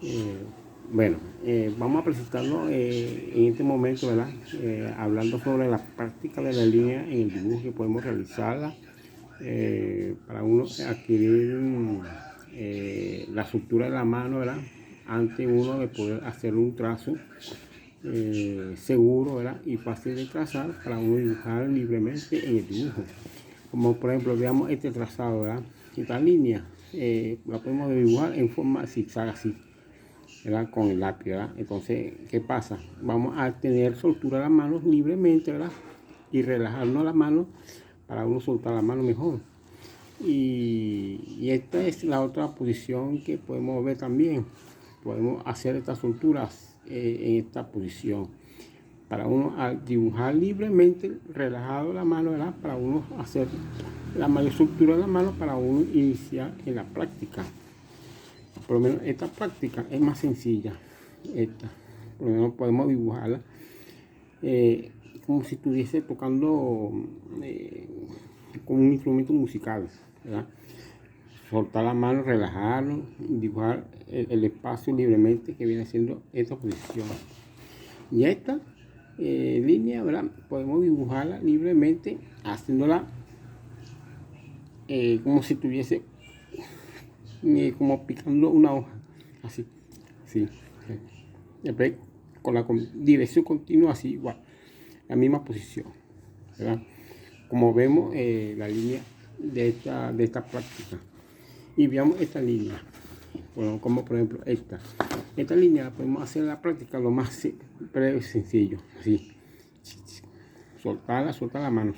Eh, bueno, vamos a presentarlo en este momento, ¿verdad? Hablando sobre la práctica de la línea en el dibujo que podemos realizarla para uno adquirir la estructura de la mano, ¿verdad? Antes uno de poder hacer un trazo seguro, ¿verdad? Y fácil de trazar para uno dibujar libremente en el dibujo. Como por ejemplo, veamos este trazado, ¿verdad? Esta línea la podemos dibujar en forma zigzag así, ¿verdad? Con el lápiz, ¿verdad? Entonces, ¿qué pasa? Vamos a tener soltura las manos libremente, ¿verdad? Y relajarnos las manos para uno soltar la mano mejor. Y esta es la otra posición que podemos ver también. Podemos hacer estas solturas en esta posición. Para uno dibujar libremente, relajado la mano, ¿verdad? Para uno hacer la mayor soltura de la mano para uno iniciar en la práctica. Por lo menos esta práctica es más sencilla. Esta, por lo menos podemos dibujarla como si estuviese tocando con un instrumento musical, ¿verdad? Soltar la mano, relajarlo, dibujar el espacio libremente que viene siendo esta posición. Y esta línea, ¿verdad? Podemos dibujarla libremente haciéndola como si estuviese como picando una hoja, así, sí. Después, con la dirección continua, así igual, la misma posición, ¿verdad? Como vemos la línea de esta práctica. Y veamos esta línea, bueno, como por ejemplo esta línea la podemos hacer en la práctica lo más breve y sencillo, así. Soltar la mano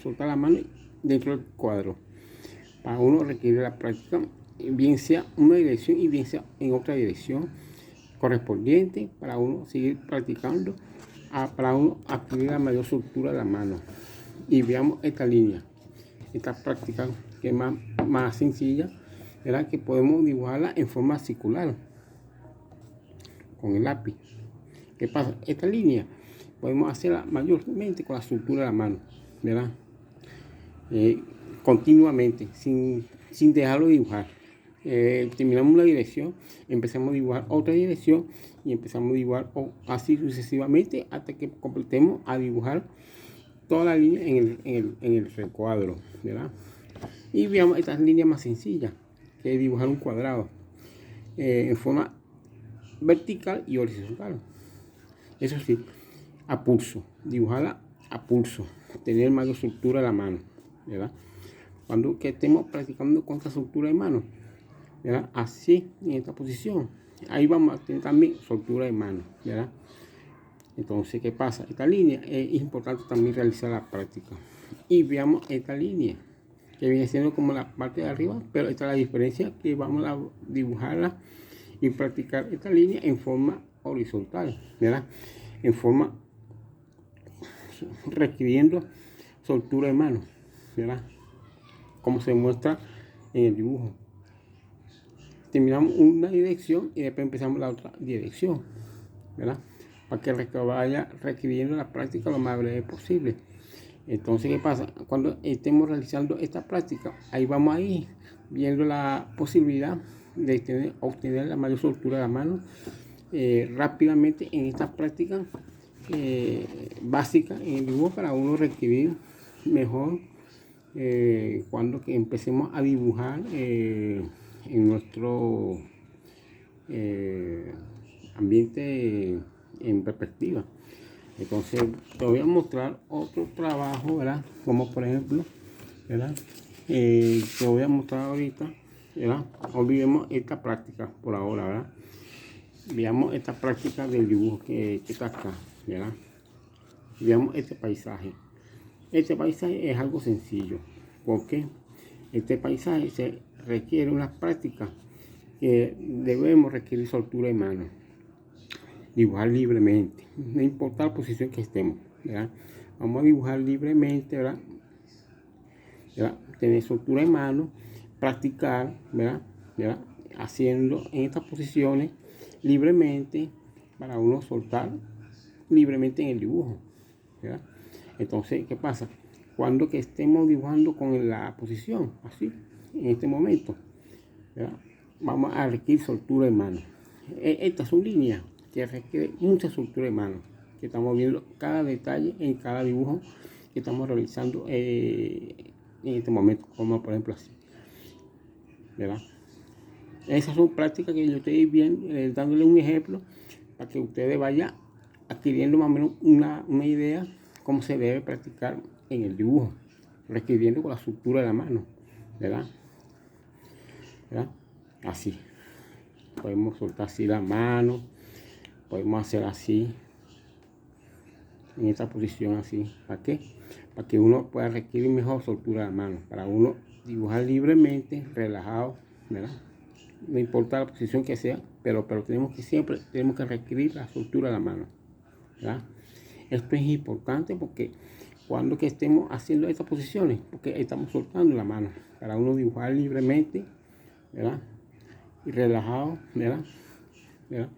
dentro del cuadro. Para uno requiere la práctica, bien sea una dirección y bien sea en otra dirección correspondiente, para uno seguir practicando, para uno adquirir la mayor soltura de la mano. Y veamos esta línea, esta práctica que es más sencilla, ¿verdad? Que podemos dibujarla en forma circular con el lápiz. ¿Qué pasa? Esta línea podemos hacerla mayormente con la estructura de la mano, ¿verdad? Continuamente, sin dejarlo de dibujar. Terminamos una dirección, empezamos a dibujar otra dirección y empezamos a dibujar así sucesivamente hasta que completemos a dibujar toda la línea en el recuadro, ¿verdad? Y veamos estas líneas más sencillas, que es dibujar un cuadrado en forma vertical y horizontal. Eso sí, a pulso, dibujarla a pulso, tener mayor estructura de la mano, ¿verdad? Cuando que estemos practicando con esta estructura de mano, ¿verdad? Así, en esta posición, ahí vamos a tener también soltura de mano, ¿verdad? Entonces, ¿qué pasa? Esta línea es importante también realizar la práctica. Y veamos esta línea, que viene siendo como la parte de arriba, pero esta es la diferencia, que vamos a dibujarla y practicar esta línea en forma horizontal, ¿verdad? En forma requiriendo soltura de mano, ¿verdad? Como se muestra en el dibujo. Terminamos una dirección y después empezamos la otra dirección, ¿verdad? Para que vaya requiriendo la práctica lo más breve posible. Entonces, ¿qué pasa? Cuando estemos realizando esta práctica, ahí vamos a ir viendo la posibilidad de obtener la mayor soltura de la mano rápidamente en esta práctica básica en el dibujo para uno requerir mejor cuando que empecemos a dibujar en nuestro ambiente en perspectiva. Entonces te voy a mostrar otro trabajo, ¿verdad? Como por ejemplo, ¿verdad? Te voy a mostrar ahorita, ¿verdad? Olvidemos esta práctica por ahora, ¿verdad? Veamos esta práctica del dibujo que está acá, ¿verdad? Veamos este paisaje. Este paisaje es algo sencillo, porque este paisaje se requiere una práctica que debemos requerir soltura de mano, dibujar libremente, no importa la posición que estemos, ¿verdad? Vamos a dibujar libremente, ¿verdad? Tener soltura de mano, practicar, ¿verdad? Haciendo en estas posiciones libremente para uno soltar libremente en el dibujo, ¿verdad? Entonces, ¿qué pasa? Cuando que estemos dibujando con la posición, así, en este momento, ¿verdad? Vamos a requerir soltura de mano. Estas son líneas que requieren mucha soltura de mano, que estamos viendo cada detalle en cada dibujo que estamos realizando en este momento, como por ejemplo así, ¿verdad? Esas son prácticas que yo estoy bien, dándole un ejemplo para que ustedes vayan adquiriendo más o menos una idea cómo se debe practicar en el dibujo, requiriendo con la estructura de la mano, ¿verdad? ¿Verdad? Así. Podemos soltar así la mano, podemos hacer así, en esta posición así. ¿Para qué? Para que uno pueda requerir mejor soltura de la mano, para uno dibujar libremente, relajado, ¿verdad? No importa la posición que sea, pero siempre tenemos que requerir la soltura de la mano, ¿verdad? Esto es importante porque cuando que estemos haciendo estas posiciones, porque estamos soltando la mano, para uno dibujar libremente, ¿verdad? Y relajado, ¿verdad? ¿Verdad?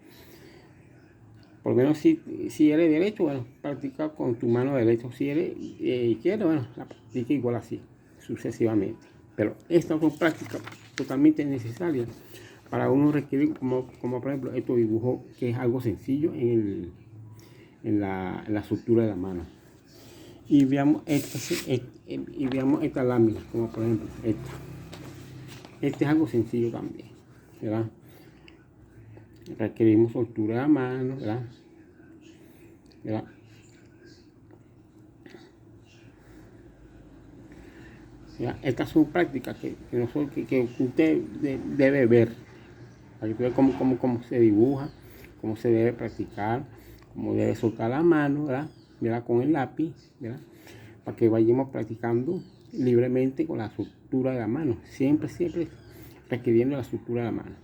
Por lo menos si eres derecho, bueno, practica con tu mano derecha. Si eres izquierdo, bueno, la practica igual así, sucesivamente. Pero estas son prácticas totalmente necesarias para uno requerir, como por ejemplo, este dibujo que es algo sencillo en la estructura de la mano. Y veamos esta lámina, como por ejemplo esta. Este es algo sencillo también, ¿verdad? Requerimos soltura de la mano, ¿verdad? ¿Verdad? ¿Verdad? Estas son prácticas que usted debe ver, para que usted cómo se dibuja, cómo se debe practicar, cómo debe soltar la mano, ¿verdad? ¿Verdad? Con el lápiz, ¿verdad? Para que vayamos practicando libremente con la estructura de la mano, siempre requiriendo la estructura de la mano,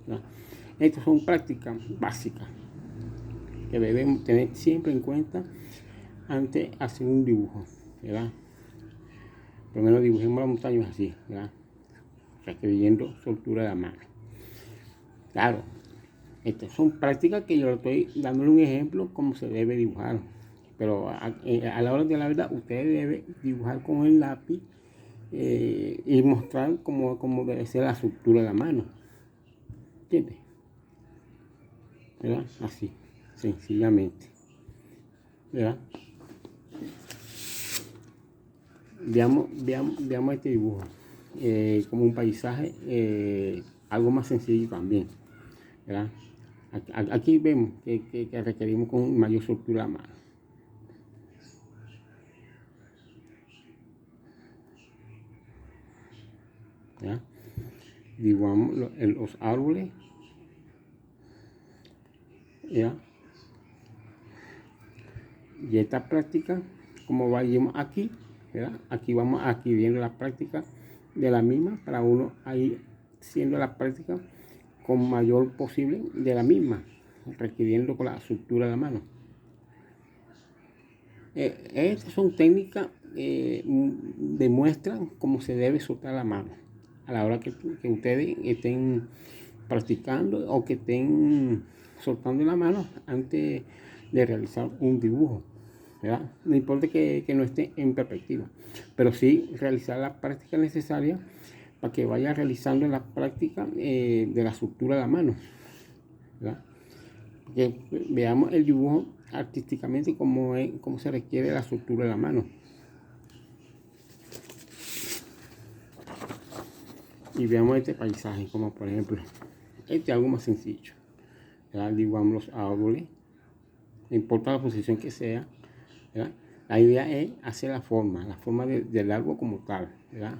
¿verdad? Estas son prácticas básicas que debemos tener siempre en cuenta antes de hacer un dibujo, ¿verdad? Por lo menos dibujemos la montaña así, ¿verdad? Requiriendo soltura de la mano. Claro, estas son prácticas que yo estoy dándole un ejemplo cómo se debe dibujar. Pero a la hora de la verdad, usted debe dibujar con el lápiz y mostrar cómo debe ser la estructura de la mano. ¿Entiendes? ¿Verdad? Así, sencillamente. ¿Verdad? Veamos este dibujo como un paisaje, algo más sencillo también, ¿verdad? Aquí vemos que requerimos con mayor soltura a mano. ¿Ya? Dibujamos los árboles, ¿ya? Y esta práctica, como vayamos aquí, ¿verdad? Aquí vamos adquiriendo la práctica de la misma para uno ahí siendo la práctica con mayor posible de la misma, requiriendo con la estructura de la mano. Estas son técnicas que demuestran cómo se debe soltar la mano a la hora que ustedes estén practicando o que estén soltando la mano antes de realizar un dibujo, ¿verdad? No importa que no esté en perspectiva, pero sí realizar la práctica necesaria para que vaya realizando la práctica de la estructura de la mano, ¿verdad? Que veamos el dibujo artísticamente cómo se requiere la estructura de la mano. Y veamos este paisaje, como por ejemplo, este es algo más sencillo. ¿Verdad? Dibujamos los árboles, no importa la posición que sea, ¿verdad? La idea es hacer la forma del árbol como tal, ¿verdad?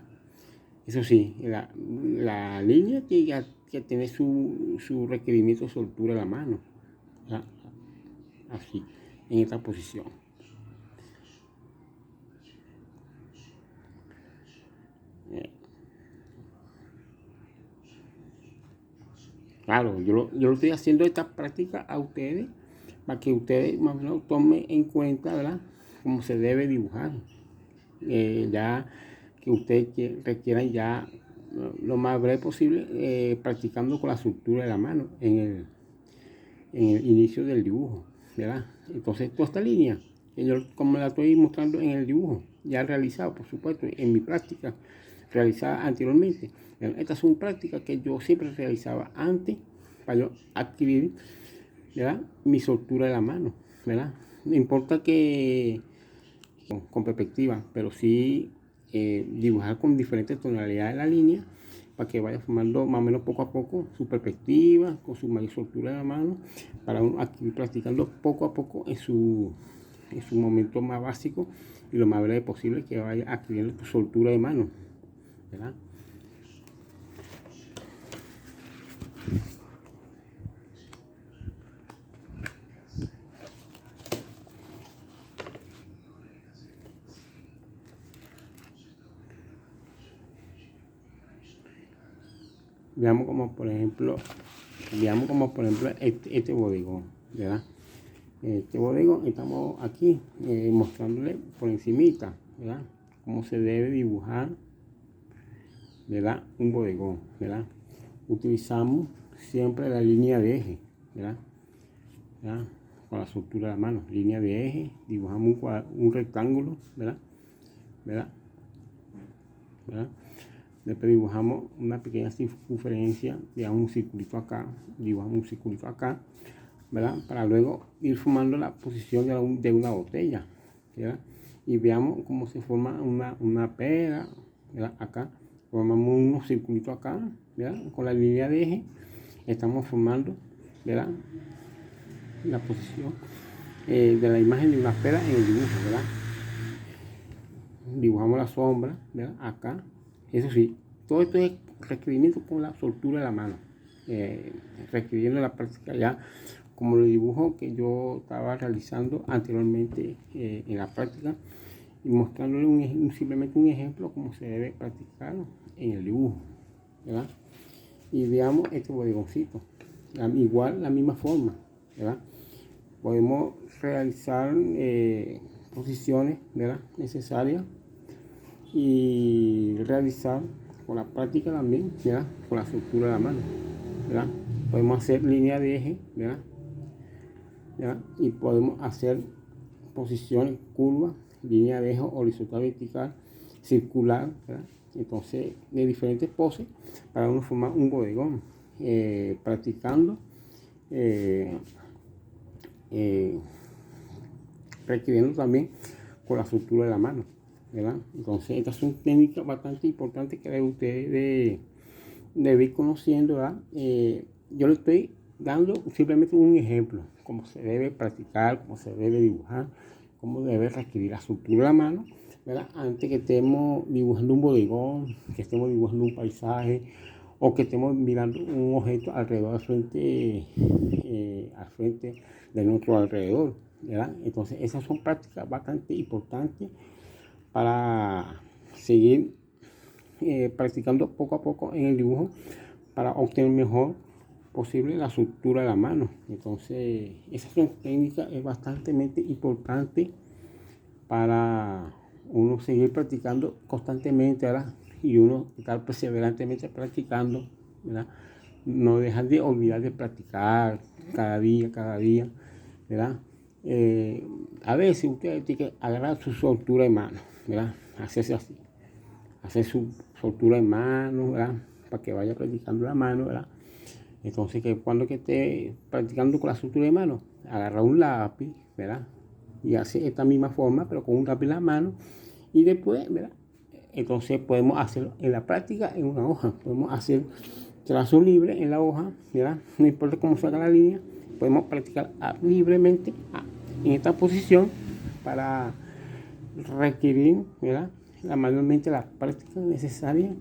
Eso sí, la línea tiene que tener su requerimiento de soltura de la mano, ¿verdad? Así, en esta posición. Claro, yo lo estoy haciendo esta práctica a ustedes para que ustedes más o menos tomen en cuenta, ¿verdad? Cómo se debe dibujar. Ya que ustedes requieran ya lo más breve posible practicando con la estructura de la mano en el inicio del dibujo, ¿verdad? Entonces toda esta línea, que yo como la estoy mostrando en el dibujo, ya realizado, por supuesto, en mi práctica realizada anteriormente. Estas son prácticas que yo siempre realizaba antes para yo adquirir, ¿verdad?, mi soltura de la mano, ¿verdad? No importa que con perspectiva, pero sí dibujar con diferentes tonalidades de la línea para que vaya formando más o menos poco a poco su perspectiva, con su mayor soltura de la mano, para uno adquirir practicando poco a poco en su momento más básico y lo más breve posible, que vaya adquiriendo tu soltura de mano, ¿verdad? Veamos como por ejemplo este bodegón, ¿verdad? Este bodegón, estamos aquí mostrándole por encimita, ¿verdad?, cómo se debe dibujar, ¿verdad?, un bodegón, ¿verdad? Utilizamos siempre la línea de eje, ¿verdad? ¿Verdad? Con la soltura de la mano, línea de eje, dibujamos un rectángulo, ¿verdad? ¿Verdad? ¿Verdad? Después dibujamos una pequeña circunferencia, digamos un circulito acá, dibujamos un circulito acá, ¿verdad?, para luego ir formando la posición de una botella, ¿verdad? Y veamos cómo se forma una pera, ¿verdad? Acá formamos unos circulitos acá, ¿verdad?, con la línea de eje estamos formando, ¿verdad?, la posición de la imagen de una pera en el dibujo, ¿verdad? Dibujamos la sombra, ¿verdad?, acá. Eso sí, todo esto es requerimiento con la soltura de la mano, requiriendo la práctica ya como el dibujo que yo estaba realizando anteriormente en la práctica, y mostrándole simplemente un ejemplo cómo se debe practicar en el dibujo, ¿verdad? Y veamos este bodegoncito, igual la misma forma, ¿verdad? Podemos realizar posiciones, ¿verdad?, necesarias, y realizar con la práctica también, ¿verdad?, con la soltura de la mano, ¿verdad? Podemos hacer línea de eje, ¿verdad?, ¿verdad?, y podemos hacer posiciones, curvas, línea de eje horizontal, vertical, circular, ¿verdad? Entonces, de diferentes poses para uno formar un bodegón, practicando, requiriendo también con la soltura de la mano, ¿verdad? Entonces, estas son técnicas bastante importantes que ustedes deben ir conociendo, ¿verdad? Yo le estoy dando simplemente un ejemplo, cómo se debe practicar, cómo se debe dibujar, cómo debe requerir la soltura de la mano, ¿verdad?, antes que estemos dibujando un bodegón, que estemos dibujando un paisaje, o que estemos mirando un objeto alrededor, al frente de nuestro alrededor, ¿verdad? Entonces, esas son prácticas bastante importantes para seguir practicando poco a poco en el dibujo, para obtener mejor posible la soltura de la mano. Entonces, esa técnica es bastante importante para uno seguir practicando constantemente, ¿verdad?, y uno estar perseverantemente practicando, ¿verdad? No dejar de olvidar de practicar cada día, ¿verdad? A veces usted tiene que agarrar su soltura de mano, ¿verdad? Hacerse así, hacer su soltura de mano, ¿verdad?, para que vaya practicando la mano, ¿verdad? Entonces, que cuando que esté practicando con la soltura de mano, agarra un lápiz, ¿verdad?, y hace esta misma forma, pero con un lápiz en la mano, y después, ¿verdad?, entonces podemos hacerlo en la práctica en una hoja, podemos hacer trazo libre en la hoja, ¿verdad?, no importa cómo salga la línea, podemos practicar libremente en esta posición para requerir, ¿verdad?, manualmente la práctica necesaria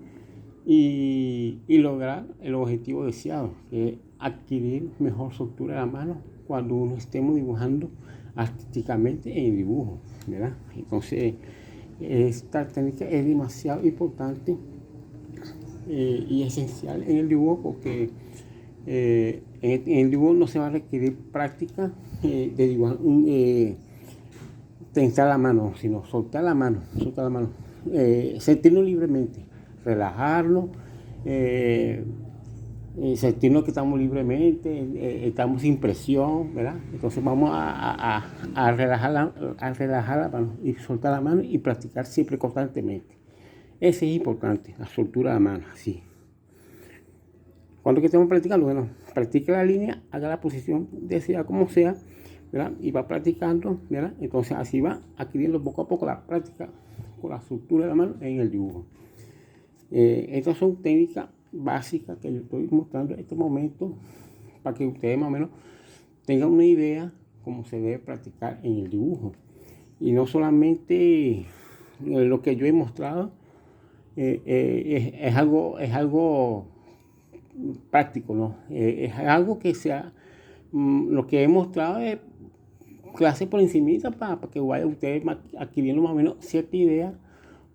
y lograr el objetivo deseado, que es adquirir mejor soltura de la mano cuando uno estemos dibujando artísticamente en el dibujo, ¿verdad? Entonces, esta técnica es demasiado importante y esencial en el dibujo, porque en el dibujo no se va a requerir práctica de dibujar tensar la mano, sino soltar la mano, sentirlo libremente, relajarlo, sentirnos que estamos libremente, estamos sin presión, ¿verdad? Entonces vamos a relajar la mano y soltar la mano y practicar siempre constantemente. Ese es importante, la soltura de la mano, así. Cuando que estemos practicando, bueno, practique la línea, haga la posición deseada como sea, ¿verdad? Y va practicando, ¿verdad? Entonces así va adquiriendo poco a poco la práctica con la estructura de la mano en el dibujo. Estas son técnicas básicas que yo estoy mostrando en este momento para que ustedes más o menos tengan una idea cómo se debe practicar en el dibujo. Y no solamente lo que yo he mostrado es algo práctico, ¿no? Es algo que sea, lo que he mostrado es clase por encimita para que vaya ustedes adquiriendo más o menos cierta idea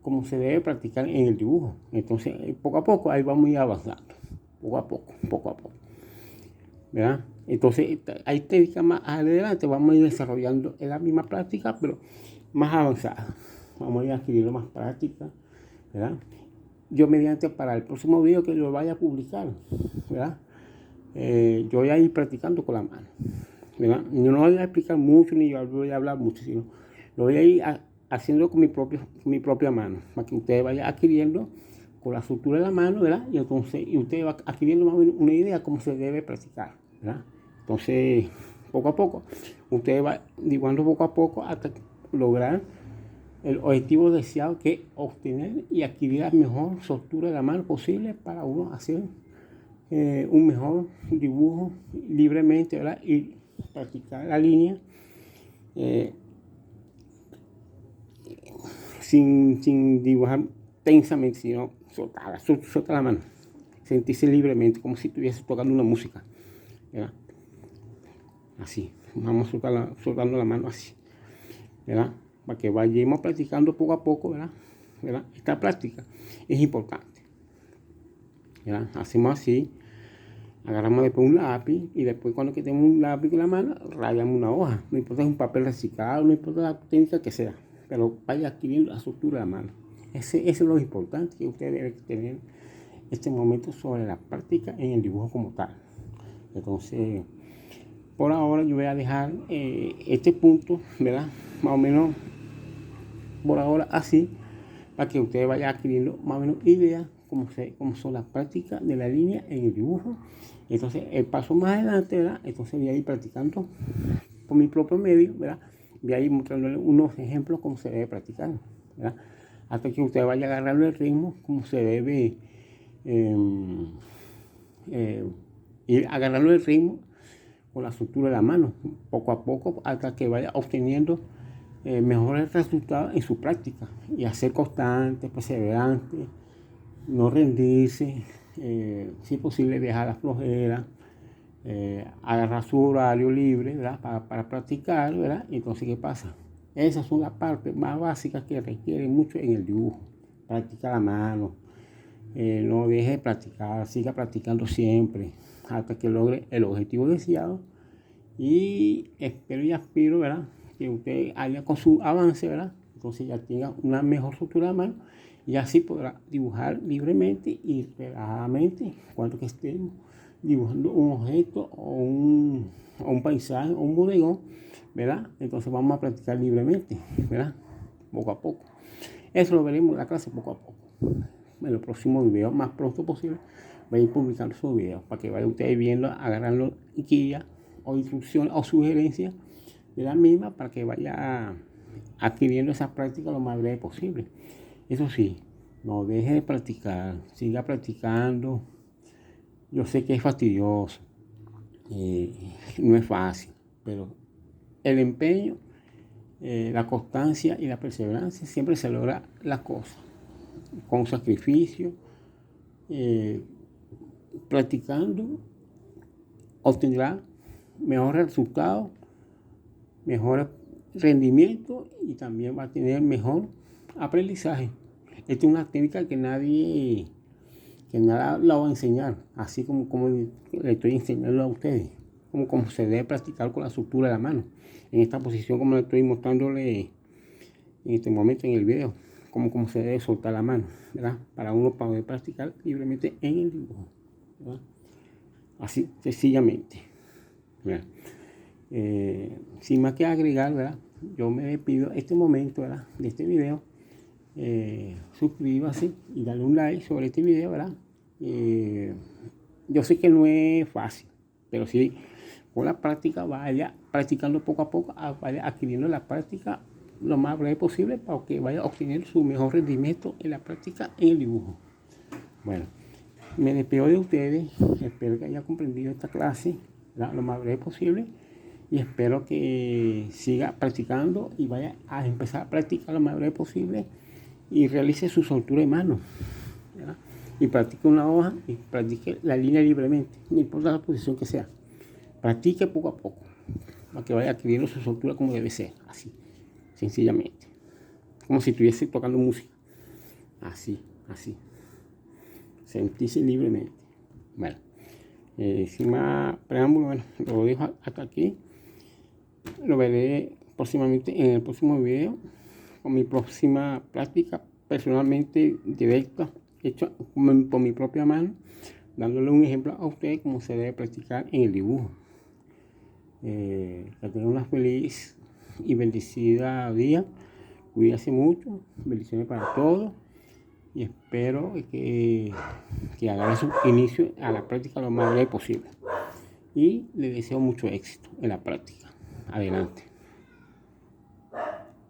cómo se debe practicar en el dibujo. Entonces, poco a poco, ahí vamos a ir avanzando. Poco a poco. ¿Verdad? Entonces, hay técnicas más adelante, vamos a ir desarrollando en la misma práctica, pero más avanzada. Vamos a ir adquiriendo más práctica, ¿verdad? Yo mediante para el próximo video que lo vaya a publicar, ¿verdad? Yo voy a ir practicando con la mano, ¿verdad? Yo no voy a explicar mucho ni yo voy a hablar mucho, sino lo voy a ir haciendo con mi propia mano, para que ustedes vayan adquiriendo con la estructura de la mano, ¿verdad? Y entonces ustedes van adquiriendo más o menos una idea de cómo se debe practicar, ¿verdad? Entonces, poco a poco, ustedes van dibujando poco a poco hasta lograr el objetivo deseado, que es obtener y adquirir la mejor soltura de la mano posible para uno hacer un mejor dibujo libremente, ¿verdad? Y practicar la línea sin dibujar tensamente, sino soltar la mano, sentirse libremente, como si estuviese tocando una música, ¿verdad? Así, vamos soltando la mano así, ¿verdad? Para que vayamos practicando poco a poco, ¿verdad? Esta práctica es importante, ¿verdad? Hacemos así, agarramos después un lápiz y después cuando tenemos un lápiz con la mano, rayamos una hoja. No importa si es un papel reciclado, no importa la técnica que sea, pero vaya adquiriendo la estructura de la mano. Ese es lo importante que usted debe tener este momento sobre la práctica en el dibujo como tal. Entonces, por ahora yo voy a dejar este punto, ¿verdad? Más o menos por ahora así, para que ustedes vayan adquiriendo más o menos ideas cómo son las prácticas de la línea en el dibujo. Entonces, el paso más adelante, ¿verdad? Entonces voy a ir practicando por mi propio medio, ¿verdad? Voy a ir mostrándole unos ejemplos cómo se debe practicar, ¿verdad? Hasta que usted vaya agarrando el ritmo, cómo se debe ir agarrando el ritmo con la estructura de la mano, poco a poco, hasta que vaya obteniendo mejores resultados en su práctica, y hacer constante, perseverante, no rendirse, si es posible dejar la flojera, agarrar su horario libre, ¿verdad? Para practicar, ¿verdad? Entonces, ¿qué pasa? Esas son las partes más básicas que requieren mucho en el dibujo. Practicar la mano, no deje de practicar, siga practicando siempre hasta que logre el objetivo deseado, y espero y aspiro, ¿verdad? Que usted haya con su avance, ¿verdad? Entonces ya tenga una mejor estructura de mano y así podrá dibujar libremente y relajadamente cuando que estemos dibujando un objeto o un paisaje o un bodegón, ¿verdad? Entonces vamos a practicar libremente, ¿verdad? Poco a poco. Eso lo veremos en la clase poco a poco. En los próximos videos, más pronto posible, voy a ir publicando esos videos para que vayan ustedes viendo, agarrando guías o instrucciones o sugerencias de la misma para que vaya adquiriendo esa práctica lo más breve posible. Eso sí, no deje de practicar, siga practicando. Yo sé que es fastidioso, no es fácil, pero el empeño, la constancia y la perseverancia siempre se logra las cosas con sacrificio, practicando obtendrá mejores resultados, mejor rendimiento y también va a tener mejor aprendizaje. Esta es una técnica que nadie la va a enseñar, así como le estoy enseñando a ustedes, como se debe practicar con la estructura de la mano. En esta posición, como le estoy mostrándole en este momento en el video, como se debe soltar la mano, ¿verdad? Para uno poder practicar libremente en el dibujo, ¿verdad? Así, sencillamente, ¿verdad? Sin más que agregar, ¿verdad? Yo me despido este momento, ¿verdad? De este video. Suscríbase y dale un like sobre este video, ¿verdad? Yo sé que no es fácil, pero sí con la práctica vaya practicando poco a poco, vaya adquiriendo la práctica lo más breve posible para que vaya a obtener su mejor rendimiento en la práctica en el dibujo. Bueno, me despido de ustedes, espero que haya comprendido esta clase lo más breve posible y espero que siga practicando y vaya a empezar a practicar lo más breve posible y realice su soltura de mano, ¿verdad? Y practique una hoja y practique la línea libremente, no importa la posición que sea. Practique poco a poco, para que vaya adquiriendo su soltura como debe ser, así, sencillamente. Como si estuviese tocando música. Así. Sentirse libremente. Bueno, sin más preámbulo, bueno, lo dejo hasta aquí. Lo veré próximamente en el próximo video con mi próxima práctica personalmente directa, hecha por mi propia mano, dándole un ejemplo a ustedes cómo se debe practicar en el dibujo. Que tengan una feliz y bendecida día. Cuídense mucho. Bendiciones para todos. Y espero que hagan su inicio a la práctica lo más breve posible. Y les deseo mucho éxito en la práctica. Adelante.